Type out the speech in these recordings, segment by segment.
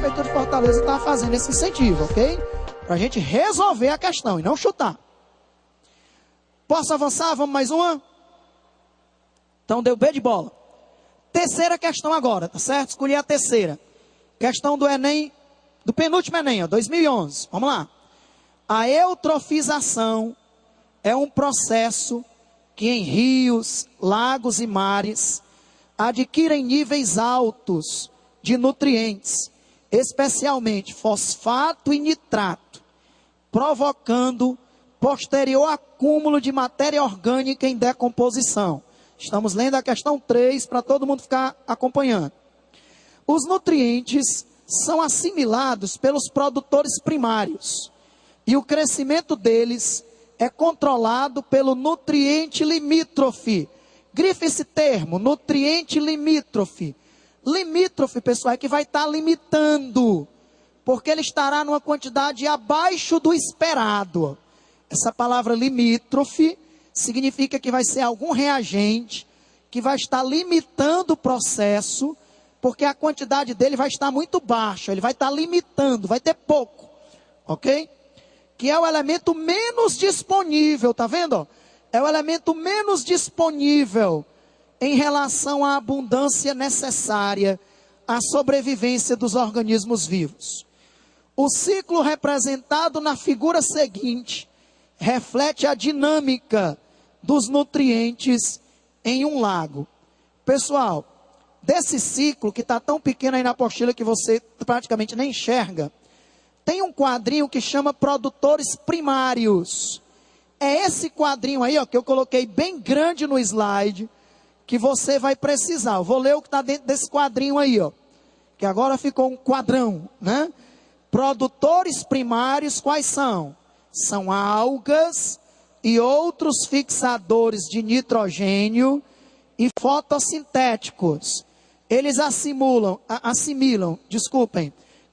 Prefeitura de Fortaleza está fazendo esse incentivo, ok? Para a gente resolver a questão e não chutar. Posso avançar? Vamos mais uma? Então deu B de bola. Terceira questão agora, tá certo? Escolhi a terceira. Questão do Enem, do penúltimo Enem, ó, 2011. Vamos lá. A eutrofização é um processo que em rios, lagos e mares adquirem níveis altos de nutrientes, especialmente fosfato e nitrato, provocando posterior acúmulo de matéria orgânica em decomposição. Estamos lendo a questão 3 para todo mundo ficar acompanhando. Os nutrientes são assimilados pelos produtores primários e o crescimento deles é controlado pelo nutriente limítrofe. Grife esse termo, nutriente limítrofe. Limítrofe, pessoal, é que vai estar limitando, porque ele estará numa quantidade abaixo do esperado. Essa palavra limítrofe significa que vai ser algum reagente que vai estar limitando o processo, porque a quantidade dele vai estar muito baixa, ele vai estar limitando, vai ter pouco, ok? Que é o elemento menos disponível, tá vendo? É o elemento menos disponível em relação à abundância necessária à sobrevivência dos organismos vivos. O ciclo representado na figura seguinte reflete a dinâmica dos nutrientes em um lago. Pessoal, desse ciclo que está tão pequeno aí na apostila que você praticamente nem enxerga, tem um quadrinho que chama produtores primários. É esse quadrinho aí, ó, que eu coloquei bem grande no slide, que você vai precisar. Eu vou ler o que está dentro desse quadrinho aí, ó, que agora ficou um quadrão, né? Produtores primários, quais são? São algas e outros fixadores de nitrogênio e fotossintéticos. Eles assimilam,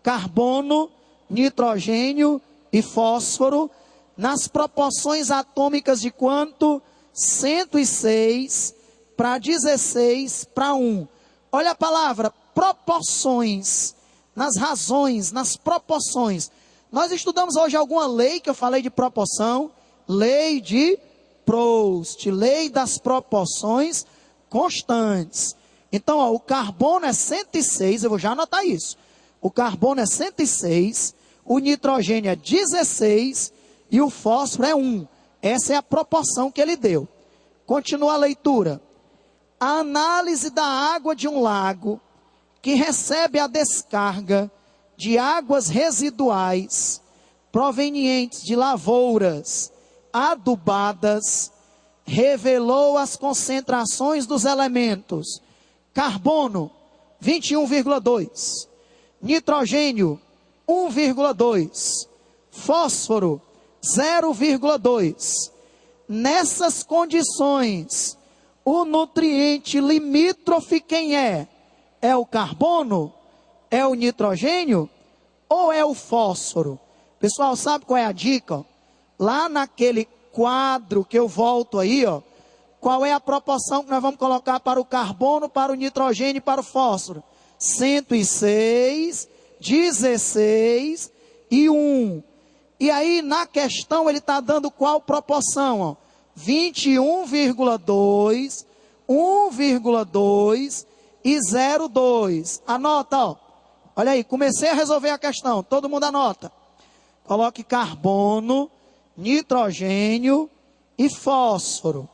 carbono, nitrogênio e fósforo nas proporções atômicas de quanto? 106 para 16 para 1. Olha a palavra, proporções, nas razões, nas proporções. Nós estudamos hoje alguma lei que eu falei de proporção, lei de Proust, lei das proporções constantes. Então, ó, o carbono é 106, eu vou já anotar isso. O carbono é 106, o nitrogênio é 16 e o fósforo é 1. Essa é a proporção que ele deu. Continua a leitura. A análise da água de um lago que recebe a descarga de águas residuais provenientes de lavouras adubadas revelou as concentrações dos elementos: carbono 21,2, nitrogênio 1,2, fósforo 0,2. Nessas condições, o nutriente limítrofe quem é? É o carbono? É o nitrogênio? Ou é o fósforo? Pessoal, sabe qual é a dica? Lá naquele quadro que eu volto aí, ó, qual é a proporção que nós vamos colocar para o carbono, para o nitrogênio e para o fósforo? 106, 16 e 1. E aí, na questão, ele está dando qual proporção? Ó? 21,2, 1,2 e 0,2. Anota, ó. Olha aí, comecei a resolver a questão. Todo mundo anota. Coloque carbono, nitrogênio e fósforo.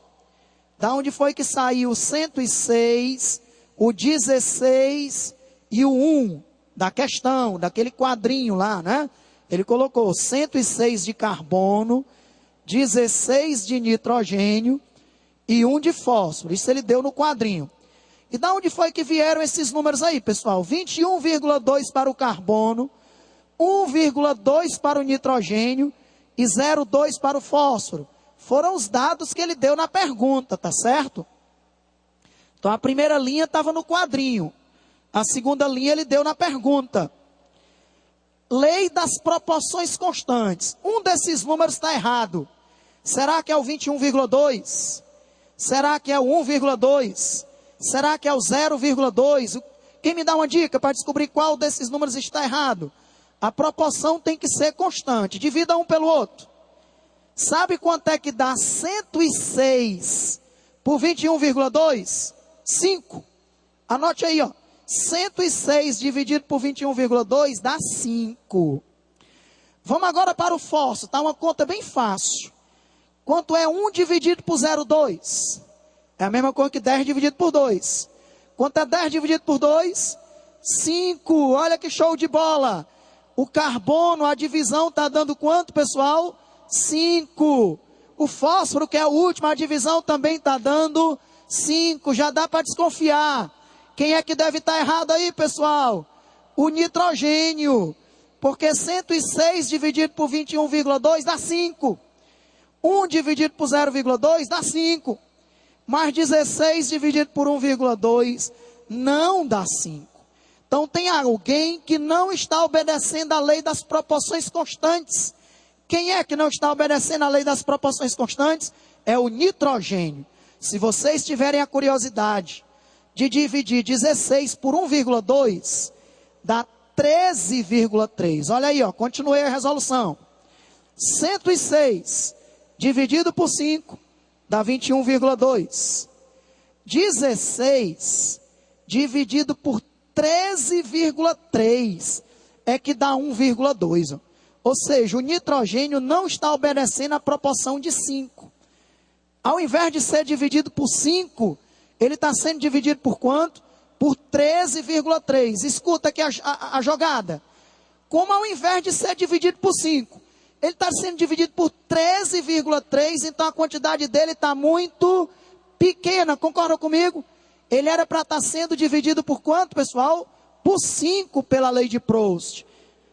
Da onde foi que saiu o 106, o 16 e o 1 da questão, daquele quadrinho lá, né? Ele colocou 106 de carbono, 16 de nitrogênio e 1 de fósforo. Isso ele deu no quadrinho. E da onde foi que vieram esses números aí, pessoal? 21,2 para o carbono, 1,2 para o nitrogênio e 0,2 para o fósforo. Foram os dados que ele deu na pergunta, tá certo? Então a primeira linha estava no quadrinho. A segunda linha ele deu na pergunta. Lei das proporções constantes. Um desses números está errado. Será que é o 21,2? Será que é o 1,2? Será que é o 0,2? Quem me dá uma dica para descobrir qual desses números está errado? A proporção tem que ser constante. Divida um pelo outro. Sabe quanto é que dá 106 por 21,2? 5. Anote aí, ó. 106 dividido por 21,2 dá 5. Vamos agora para o fósforo. Tá uma conta bem fácil. Quanto é 1 dividido por 0,2? É a mesma coisa que 10 dividido por 2. Quanto é 10 dividido por 2? 5. Olha que show de bola. O carbono, a divisão está dando quanto, pessoal? 5. O fósforo, que é o último, a divisão também está dando 5. Já dá para desconfiar. Quem é que deve estar errado aí, pessoal? O nitrogênio. Porque 106 dividido por 21,2 dá 5. 1 dividido por 0,2 dá 5. Mais 16 dividido por 1,2 não dá 5. Então tem alguém que não está obedecendo a lei das proporções constantes. Quem é que não está obedecendo a lei das proporções constantes? É o nitrogênio. Se vocês tiverem a curiosidade de dividir 16 por 1,2, dá 13,3. Olha aí, ó, continuei a resolução. 106 dividido por 5 dá 21,2. 16 dividido por 13,3 é que dá 1,2. Ou seja, o nitrogênio não está obedecendo a proporção de 5. Ao invés de ser dividido por 5, ele está sendo dividido por quanto? Por 13,3. Escuta aqui a jogada. Como ao invés de ser dividido por 5, ele está sendo dividido por 13,3, então a quantidade dele está muito pequena. Concordam comigo? Ele era para estar sendo dividido por quanto, pessoal? Por 5 pela lei de Proust.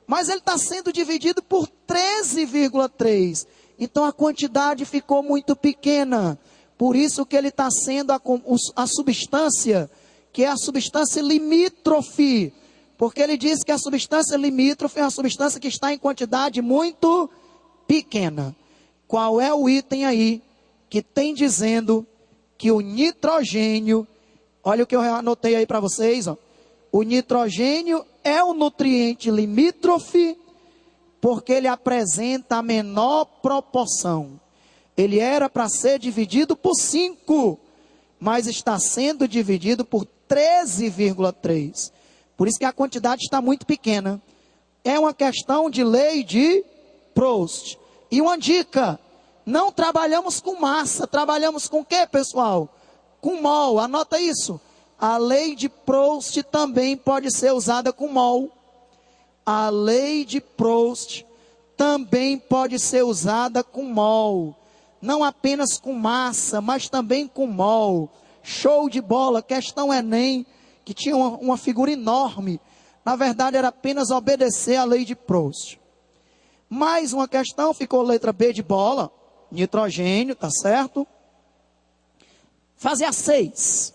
Mas ele está sendo dividido por 13,3. Então a quantidade ficou muito pequena. Por isso que ele está sendo a substância, que é a substância limítrofe. Porque ele diz que a substância limítrofe é uma substância que está em quantidade muito pequena. Qual é o item aí que tem dizendo que o nitrogênio, olha o que eu anotei aí para vocês, ó. O nitrogênio é o nutriente limítrofe porque ele apresenta a menor proporção. Ele era para ser dividido por 5, mas está sendo dividido por 13,3. Por isso que a quantidade está muito pequena. É uma questão de lei de Proust. E uma dica, não trabalhamos com massa, trabalhamos com o quê, pessoal? Com mol, anota isso. A lei de Proust também pode ser usada com mol. A lei de Proust também pode ser usada com mol. Não apenas com massa, mas também com mol. Show de bola, questão Enem, que tinha uma figura enorme. Na verdade, era apenas obedecer à lei de Proust. Mais uma questão, ficou letra B de bola. Nitrogênio, tá certo? Fazer a 6.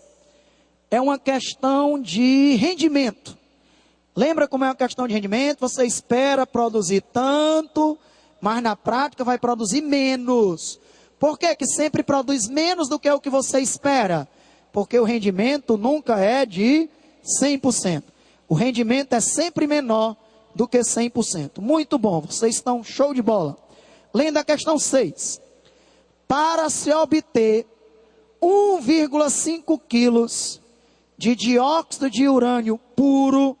É uma questão de rendimento. Lembra como é uma questão de rendimento? Você espera produzir tanto, mas na prática vai produzir menos. Por que que sempre produz menos do que o que você espera? Porque o rendimento nunca é de 100%. O rendimento é sempre menor do que 100%. Muito bom, vocês estão show de bola. Lendo a questão 6. Para se obter 1,5 quilos de dióxido de urânio puro,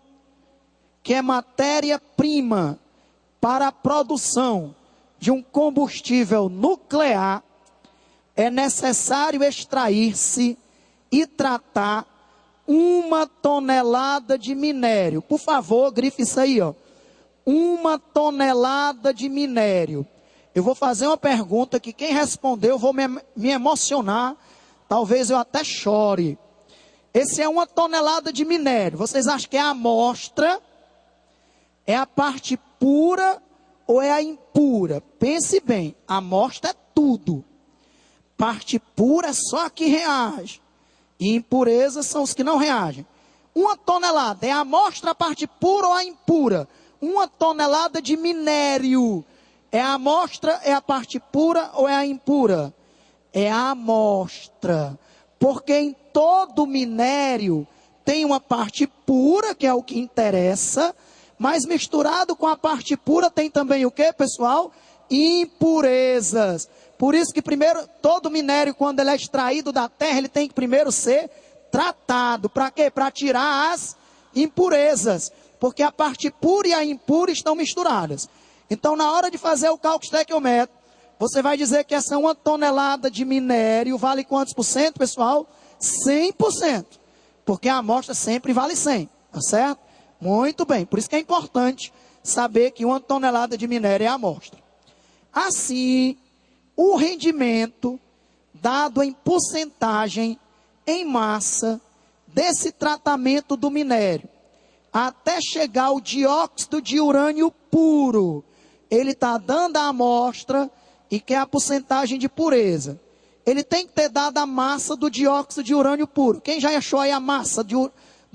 que é matéria-prima para a produção de um combustível nuclear, é necessário extrair-se e tratar 1 tonelada de minério. Por favor, grife isso aí, ó. 1 tonelada de minério. Eu vou fazer uma pergunta que quem responder eu vou me emocionar. Talvez eu até chore. Esse é 1 tonelada de minério. Vocês acham que é a amostra? É a parte pura ou é a impura? Pense bem, a amostra é tudo. Parte pura é só a que reage. E impurezas são os que não reagem. 1 tonelada é a amostra, a parte pura ou a impura? 1 tonelada de minério. É a amostra, é a parte pura ou é a impura? É a amostra. Porque em todo minério tem uma parte pura, que é o que interessa, mas misturado com a parte pura tem também o que, pessoal? Impurezas. Por isso que primeiro, todo minério, quando ele é extraído da terra, ele tem que primeiro ser tratado. Para quê? Para tirar as impurezas. Porque a parte pura e a impura estão misturadas. Então, na hora de fazer o cálculo estequiométrico, você vai dizer que essa 1 tonelada de minério vale quantos por cento, pessoal? 100%. Porque a amostra sempre vale 100, tá certo? Muito bem. Por isso que é importante saber que 1 tonelada de minério é a amostra. Assim, o rendimento dado em porcentagem, em massa, desse tratamento do minério, até chegar ao dióxido de urânio puro, ele está dando a amostra e que é a porcentagem de pureza. Ele tem que ter dado a massa do dióxido de urânio puro. Quem já achou aí a massa do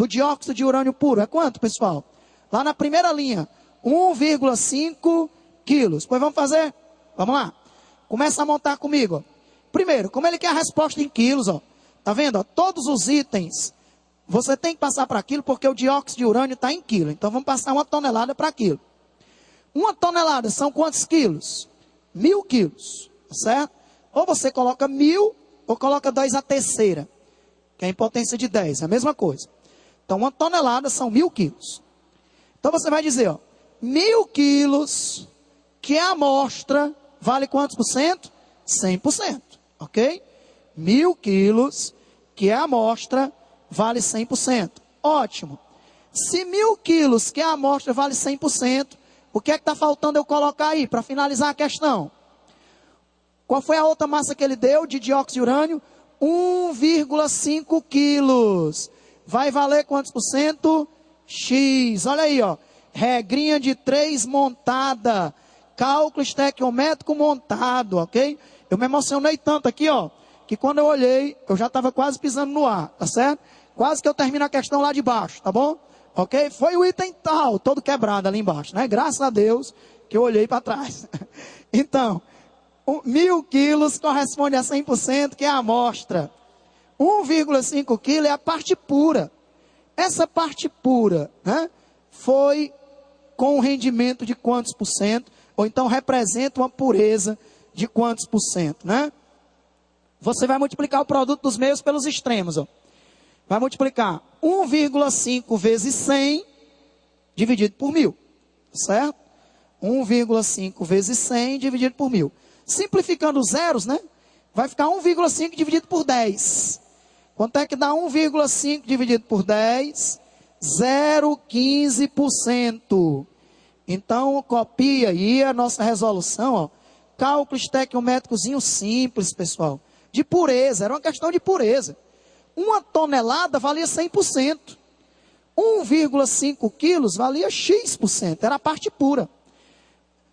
dióxido de urânio puro? É quanto, pessoal? Lá na primeira linha, 1,5 quilos. Pois vamos fazer? Vamos lá. Começa a montar comigo. Ó. Primeiro, como ele quer a resposta em quilos, ó. Tá vendo? Ó? Todos os itens, você tem que passar para quilo, porque o dióxido de urânio está em quilo. Então vamos passar 1 tonelada para quilo. 1 tonelada são quantos quilos? 1.000 quilos, certo? Ou você coloca 1.000, ou coloca 2 a terceira, que é em potência de 10, é a mesma coisa. Então 1 tonelada são 1.000 quilos. Então você vai dizer, ó, 1.000 quilos, que a amostra, vale quantos por cento? 100%, ok? 1.000 quilos, que a amostra, vale 100%. Ótimo. Se 1.000 quilos, que a amostra, vale 100%, o que é que está faltando eu colocar aí, para finalizar a questão? Qual foi a outra massa que ele deu de dióxido de urânio? 1,5 quilos. Vai valer quantos por cento? X. Olha aí, ó. Regrinha de 3 montada. Cálculo estequiométrico montado, ok? Eu me emocionei tanto aqui, ó, que quando eu olhei, eu já estava quase pisando no ar, tá certo? Quase que eu termino a questão lá de baixo, tá bom? Ok? Foi o item tal, todo quebrado ali embaixo, né? Graças a Deus que eu olhei para trás. Então, 1.000 quilos corresponde a 100%, que é a amostra. 1,5 quilo é a parte pura. Essa parte pura, né, foi com um rendimento de quantos por cento? Ou então representa uma pureza de quantos por cento, né? Você vai multiplicar o produto dos meios pelos extremos, ó. Vai multiplicar 1,5 vezes 100 dividido por 1.000, certo? 1,5 vezes 100 dividido por 1.000. Simplificando os zeros, né? Vai ficar 1,5 dividido por 10. Quanto é que dá 1,5 dividido por 10? 0,15%. Então, copia aí a nossa resolução, ó. Cálculo estequiométricozinho simples, pessoal. De pureza, era uma questão de pureza. 1 tonelada valia 100%. 1,5 quilos valia X%. Era a parte pura.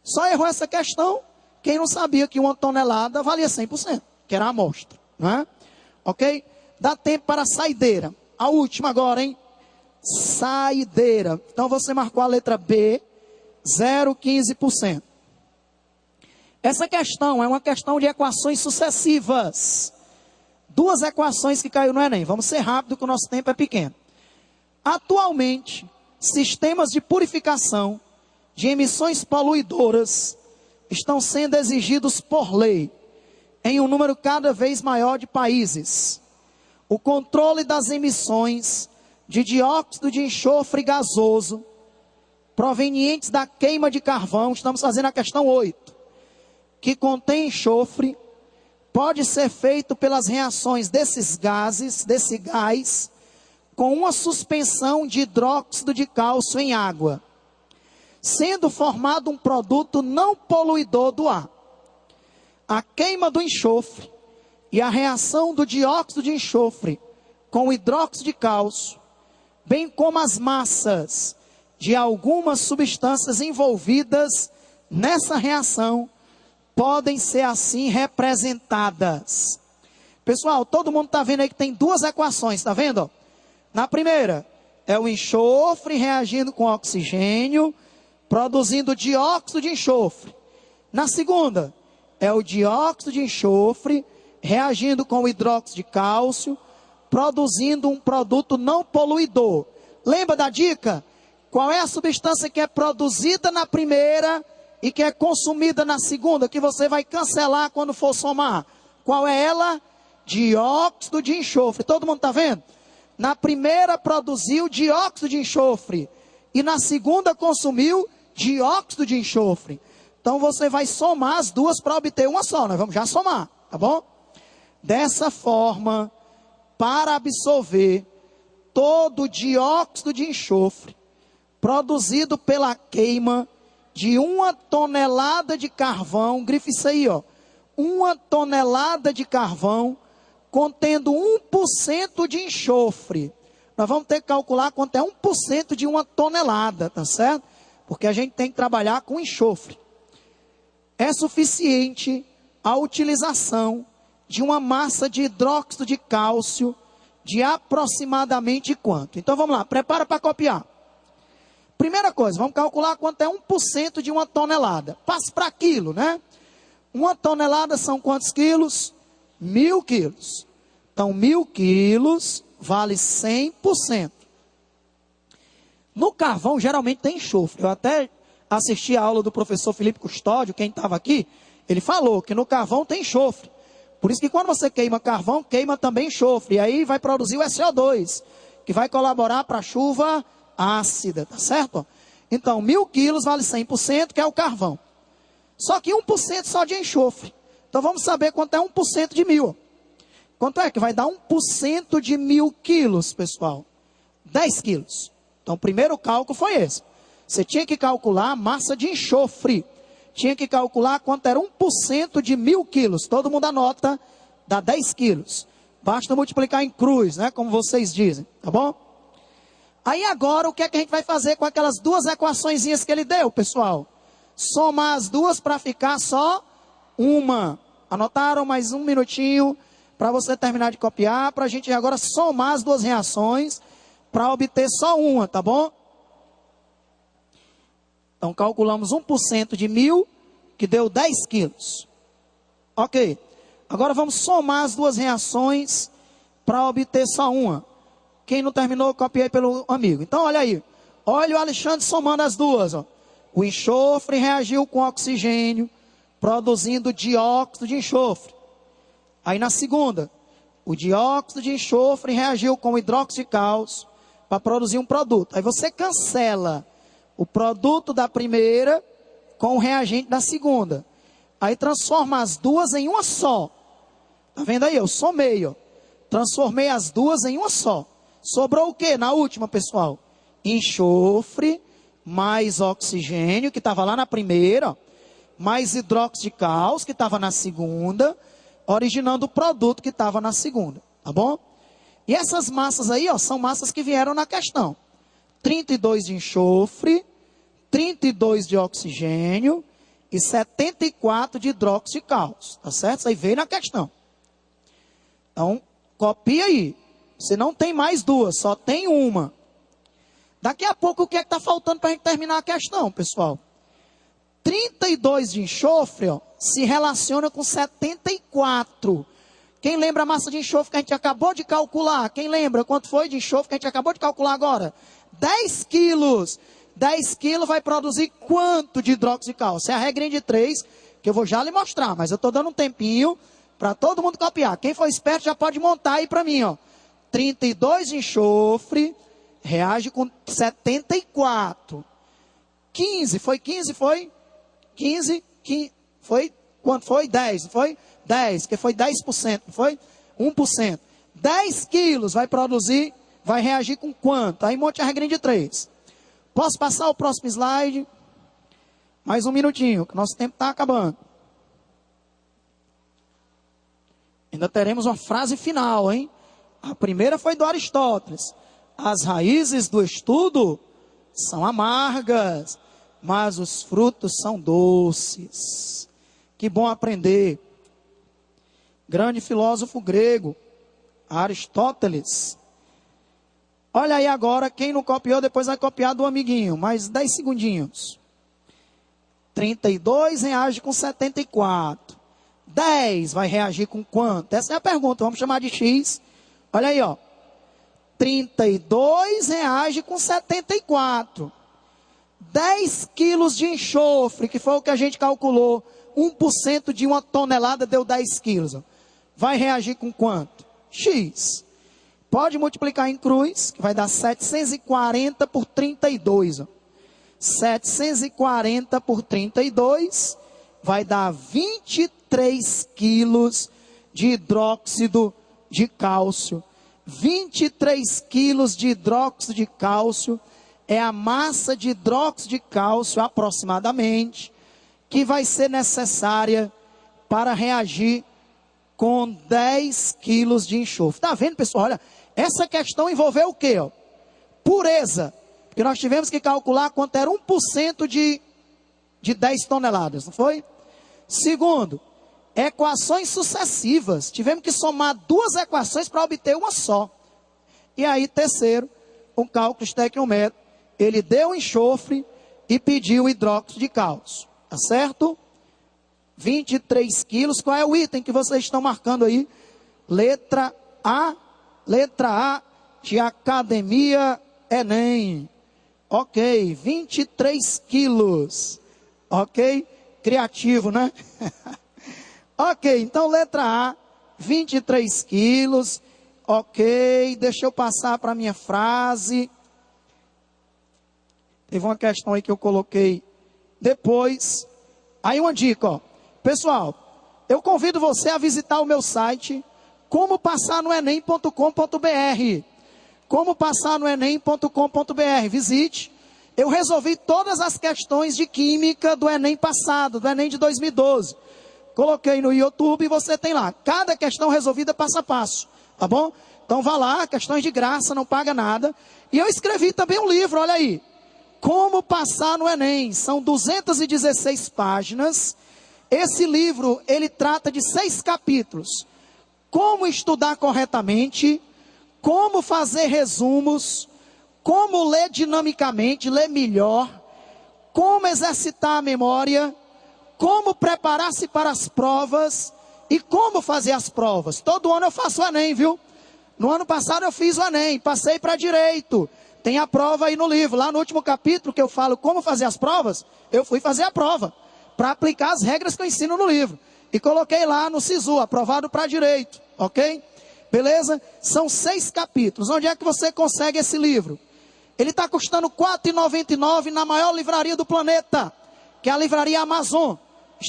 Só errou essa questão quem não sabia que 1 tonelada valia 100%, que era a amostra, não é? Ok? Dá tempo para a saideira. A última agora, hein? Saideira. Então você marcou a letra B, 0,15%. Essa questão é uma questão de equações sucessivas. 2 equações que caiu no Enem. Vamos ser rápido que o nosso tempo é pequeno. Atualmente, sistemas de purificação de emissões poluidoras estão sendo exigidos por lei em um número cada vez maior de países. O controle das emissões de dióxido de enxofre gasoso provenientes da queima de carvão, estamos fazendo a questão 8, que contém enxofre, pode ser feito pelas reações desses gases, desse gás, com uma suspensão de hidróxido de cálcio em água, sendo formado um produto não poluidor do ar. A queima do enxofre e a reação do dióxido de enxofre com o hidróxido de cálcio, bem como as massas de algumas substâncias envolvidas nessa reação, podem ser assim representadas. Pessoal, todo mundo está vendo aí que tem 2 equações, está vendo? Na primeira, é o enxofre reagindo com oxigênio, produzindo dióxido de enxofre. Na segunda, é o dióxido de enxofre reagindo com o hidróxido de cálcio, produzindo um produto não poluidor. Lembra da dica? Qual é a substância que é produzida na primeira e que é consumida na segunda, que você vai cancelar quando for somar? Qual é ela? Dióxido de enxofre. Todo mundo está vendo? Na primeira produziu dióxido de enxofre e na segunda consumiu dióxido de enxofre. Então você vai somar as duas para obter uma só. Nós vamos já somar, tá bom? Dessa forma, para absorver todo o dióxido de enxofre produzido pela queima de 1 tonelada de carvão, grife isso aí, ó, 1 tonelada de carvão contendo 1% de enxofre. Nós vamos ter que calcular quanto é 1% de 1 tonelada, tá certo? Porque a gente tem que trabalhar com enxofre. É suficiente a utilização de uma massa de hidróxido de cálcio de aproximadamente quanto? Então vamos lá, prepara para copiar. Primeira coisa, vamos calcular quanto é 1% de 1 tonelada. Passa para quilo, né? 1 tonelada são quantos quilos? 1000 quilos. Então 1000 quilos vale 100%. No carvão geralmente tem enxofre. Eu até assisti a aula do professor Felipe Custódio, quem estava aqui, ele falou que no carvão tem enxofre. Por isso que quando você queima carvão, queima também enxofre. E aí vai produzir o SO2, que vai colaborar para a chuva ácida, tá certo? Então, 1000 quilos vale 100%, que é o carvão. Só que 1% só de enxofre. Então, vamos saber quanto é 1% de 1000. Quanto é que vai dar 1% de 1000 quilos, pessoal? 10 quilos. Então, o primeiro cálculo foi esse. Você tinha que calcular a massa de enxofre. Tinha que calcular quanto era 1% de 1000 quilos. Todo mundo anota, dá 10 quilos. Basta multiplicar em cruz, né? Como vocês dizem, tá bom? Aí agora, o que é que a gente vai fazer com aquelas duas equaçõezinhas que ele deu, pessoal? Somar as duas para ficar só uma. Anotaram? Mais um minutinho para você terminar de copiar, para a gente agora somar as duas reações para obter só uma, tá bom? Então, calculamos 1% de 1000, que deu 10 quilos. Ok. Agora vamos somar as duas reações para obter só uma. Quem não terminou, copiei pelo amigo. Então, olha aí. Olha o Alexandre somando as duas. Ó. O enxofre reagiu com oxigênio, produzindo dióxido de enxofre. Aí na segunda, o dióxido de enxofre reagiu com hidróxido de cálcio para produzir um produto. Aí você cancela o produto da primeira com o reagente da segunda. Aí transforma as duas em uma só. Tá vendo aí? Eu somei, ó. Transformei as duas em uma só. Sobrou o que na última, pessoal? Enxofre, mais oxigênio, que estava lá na primeira, ó, mais hidróxido de cálcio, que estava na segunda, originando o produto que estava na segunda. Tá bom? E essas massas aí, ó, são massas que vieram na questão. 32 de enxofre, 32 de oxigênio e 74 de hidróxido de cálcio. Tá certo? Isso aí veio na questão. Então, copia aí. Você não tem mais duas, só tem uma. Daqui a pouco, o que é que está faltando para a gente terminar a questão, pessoal? 32 de enxofre, ó, se relaciona com 74. Quem lembra a massa de enxofre que a gente acabou de calcular? Quem lembra quanto foi de enxofre que a gente acabou de calcular agora? 10 quilos. 10 quilos vai produzir quanto de hidróxido de cálcio? É a regrinha de 3, que eu vou já lhe mostrar, mas eu estou dando um tempinho para todo mundo copiar. Quem for esperto já pode montar aí para mim, ó. 32 de enxofre reage com 74. 15, foi 15, foi? 15, foi? Quanto foi? 10, foi? 10, que foi 10%, não foi? 1%. 10 quilos vai produzir, vai reagir com quanto? Aí monte a regrinha de 3. Posso passar o próximo slide? Mais um minutinho, que nosso tempo está acabando. Ainda teremos uma frase final, hein? A primeira foi do Aristóteles. As raízes do estudo são amargas, mas os frutos são doces. Que bom aprender. Grande filósofo grego, Aristóteles. Olha aí agora, quem não copiou, depois vai copiar do amiguinho. Mais 10 segundinhos. 32 reage com 74. 10 vai reagir com quanto? Essa é a pergunta. Vamos chamar de X. Olha aí, ó. R$ 32,74. 10 quilos de enxofre, que foi o que a gente calculou. 1% de uma tonelada deu 10 quilos. Ó. Vai reagir com quanto? X. Pode multiplicar em cruz, que vai dar 740 por 32. Ó. 740 por 32 vai dar 23 quilos de hidróxido de cálcio. 23 quilos de hidróxido de cálcio é a massa de hidróxido de cálcio, aproximadamente, que vai ser necessária para reagir com 10 quilos de enxofre. Está vendo, pessoal? Olha, essa questão envolveu o quê? Ó? Pureza. Porque nós tivemos que calcular quanto era 1% de 10 toneladas, não foi? Segundo, equações sucessivas. Tivemos que somar 2 equações para obter uma só. E aí, terceiro, um cálculo estequiométrico. Ele deu enxofre e pediu hidróxido de cálcio. Tá certo? 23 quilos. Qual é o item que vocês estão marcando aí? Letra A de Academia Enem. Ok, 23 quilos. Ok? Criativo, né? Ok, então letra A, 23 quilos. Ok, deixa eu passar para a minha frase. Teve uma questão aí que eu coloquei depois. Aí uma dica, ó. Pessoal, eu convido você a visitar o meu site, comopassarnoenem.com.br. Como passar no enem.com.br. Visite. Eu resolvi todas as questões de química do Enem passado, do Enem de 2012. Coloquei no YouTube e você tem lá. Cada questão resolvida passo a passo. Tá bom? Então vá lá, questões de graça, não paga nada. E eu escrevi também um livro, olha aí. Como passar no Enem. São 216 páginas. Esse livro, ele trata de 6 capítulos. Como estudar corretamente, como fazer resumos, como ler dinamicamente, ler melhor, como exercitar a memória, como preparar-se para as provas e como fazer as provas. Todo ano eu faço o Enem, viu? No ano passado eu fiz o Enem, passei para direito. Tem a prova aí no livro. Lá no último capítulo que eu falo como fazer as provas, eu fui fazer a prova, para aplicar as regras que eu ensino no livro. E coloquei lá no SISU, aprovado para direito, ok? Beleza? São 6 capítulos. Onde é que você consegue esse livro? Ele está custando R$ 4,99 na maior livraria do planeta, que é a livraria Amazon.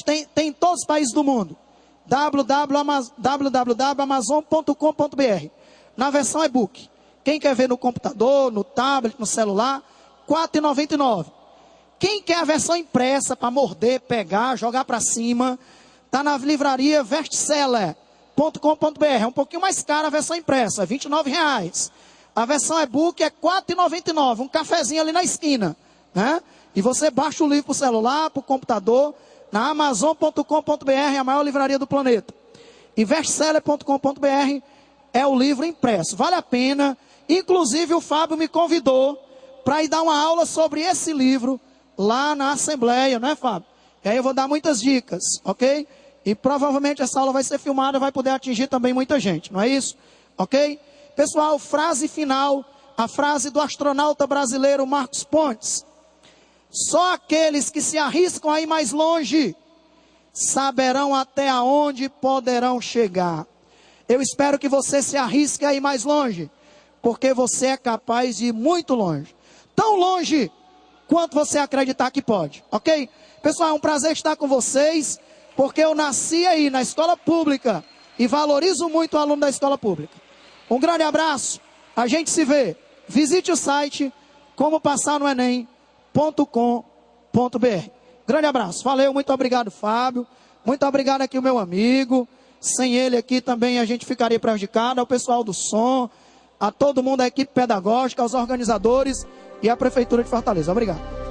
Tem em todos os países do mundo. www.amazon.com.br. Na versão e-book. Quem quer ver no computador, no tablet, no celular, R$ 4,99. Quem quer a versão impressa para morder, pegar, jogar para cima, está na livraria Bestseller.com.br. É um pouquinho mais cara a versão impressa, R$ 29,00. A versão e-book é R$ 4,99, um cafezinho ali na esquina, né? E você baixa o livro para o celular, para o computador, na Amazon.com.br, a maior livraria do planeta. E Bestseller.com.br é o livro impresso, vale a pena. Inclusive o Fábio me convidou para ir dar uma aula sobre esse livro lá na Assembleia, não é, Fábio? E aí eu vou dar muitas dicas, ok? E provavelmente essa aula vai ser filmada, vai poder atingir também muita gente, não é isso? Ok? Pessoal, frase final, a frase do astronauta brasileiro Marcos Pontes. Só aqueles que se arriscam a ir mais longe saberão até aonde poderão chegar. Eu espero que você se arrisque a ir mais longe, porque você é capaz de ir muito longe. Tão longe quanto você acreditar que pode, ok? Pessoal, é um prazer estar com vocês, porque eu nasci aí na escola pública e valorizo muito o aluno da escola pública. Um grande abraço, a gente se vê. Visite o site comopassarnoenem.com.br. Grande abraço, valeu, muito obrigado, Fábio. Muito obrigado aqui o meu amigo. Sem ele aqui também a gente ficaria prejudicado. Ao pessoal do som, a todo mundo, a equipe pedagógica, aos organizadores e à Prefeitura de Fortaleza. Obrigado.